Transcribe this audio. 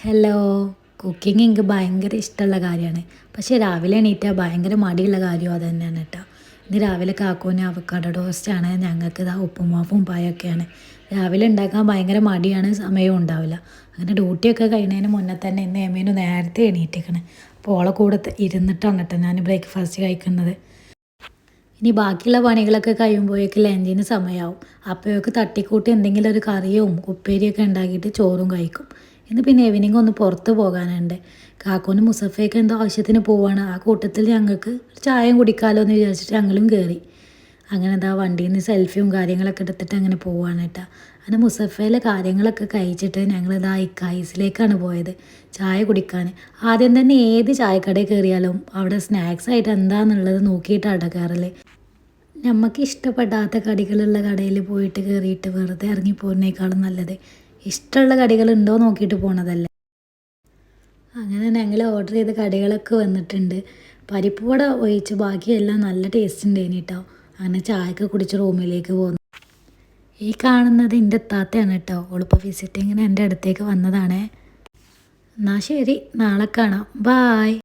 Hello. Cooking എനിക്ക് ഭയങ്കര ഇഷ്ടമുള്ള കാര്യമാണ്. പക്ഷേ രാവിലെ എണീറ്റാൽ ഭയങ്കര മടിയുള്ള കാര്യവും അത് തന്നെയാണ് കേട്ടോ. ഇന്ന് രാവിലെ കാക്കൂന് അവക്കാഡോ ടോസ്റ്റാണ്, ഞങ്ങൾക്ക് ഇതാ ഉപ്പുമാവും പായൊക്കെയാണ്. രാവിലെ ഉണ്ടാക്കാൻ ഭയങ്കര മടിയാണ്, സമയവും ഉണ്ടാവില്ല. അങ്ങനെ ഡ്യൂട്ടിയൊക്കെ കഴിയുന്നതിന് മുന്നേ തന്നെ ഇന്ന് എമീനു നേരത്തെ എണീറ്റിരിക്കണേ. അപ്പോൾ ഓളെ കൂടെ ഇരുന്നിട്ടാണ് കേട്ടോ ഞാൻ ബ്രേക്ക്ഫാസ്റ്റ് കഴിക്കുന്നത്. ഇനി ബാക്കിയുള്ള പണികളൊക്കെ കഴിയുമ്പോഴേക്ക് ലഞ്ചിന് സമയമാവും. അപ്പോഴേക്ക് തട്ടിക്കൂട്ടി എന്തെങ്കിലും ഒരു കറിയും ഉപ്പേരിയൊക്കെ ഉണ്ടാക്കിയിട്ട് ചോറും കഴിക്കും. ഇന്ന് പിന്നെ ഈവനിങ് ഒന്ന് പുറത്ത് പോകാനുണ്ട്. കാക്കൂന് മുസഫയ്ക്ക് എന്തോ ആവശ്യത്തിന് പോവാണ്. ആ കൂട്ടത്തിൽ ഞങ്ങൾക്ക് ചായയും കുടിക്കാമല്ലോ എന്ന് വിചാരിച്ചിട്ട് ഞങ്ങളും കയറി. അങ്ങനെ എന്താ വണ്ടിയിൽ നിന്ന് സെൽഫിയും കാര്യങ്ങളൊക്കെ എടുത്തിട്ട് അങ്ങനെ പോവാണ് കേട്ടോ. അങ്ങനെ മുസഫയിലെ കാര്യങ്ങളൊക്കെ കഴിച്ചിട്ട് ഞങ്ങളിതാ ഇക്കായിസിലേക്കാണ് പോയത് ചായ കുടിക്കാൻ. ആദ്യം തന്നെ ഏത് ചായക്കടയിൽ കയറിയാലും അവിടെ സ്നാക്സ് ആയിട്ട് എന്താണെന്നുള്ളത് നോക്കിയിട്ടാണ് കയറൽ. നമുക്ക് ഇഷ്ടപ്പെടാത്ത കടികളുള്ള കടയിൽ പോയിട്ട് കയറിയിട്ട് വെറുതെ ഇറങ്ങി പോകുന്നതിനേക്കാളും നല്ലത് ഇഷ്ടമുള്ള കടികളുണ്ടോ നോക്കിയിട്ട് പോണതല്ലേ. അങ്ങനെ ഞങ്ങൾ ഓർഡർ ചെയ്ത കടികളൊക്കെ വന്നിട്ടുണ്ട്. പരിപ്പ് വട ഒഴിച്ച് ബാക്കിയെല്ലാം നല്ല ടേസ്റ്റ് ഉണ്ടായിന് കേട്ടോ. അങ്ങനെ ചായയൊക്കെ കുടിച്ച് റൂമിലേക്ക് പോന്നു. ഈ കാണുന്നത് എൻ്റെ താത്തയാണ് കേട്ടോ. ഓളിപ്പോൾ വിസിറ്റിങ്ങിന് എൻ്റെ അടുത്തേക്ക് വന്നതാണേ. എന്നാൽ ശരി, നാളെ കാണാം. ബായ്.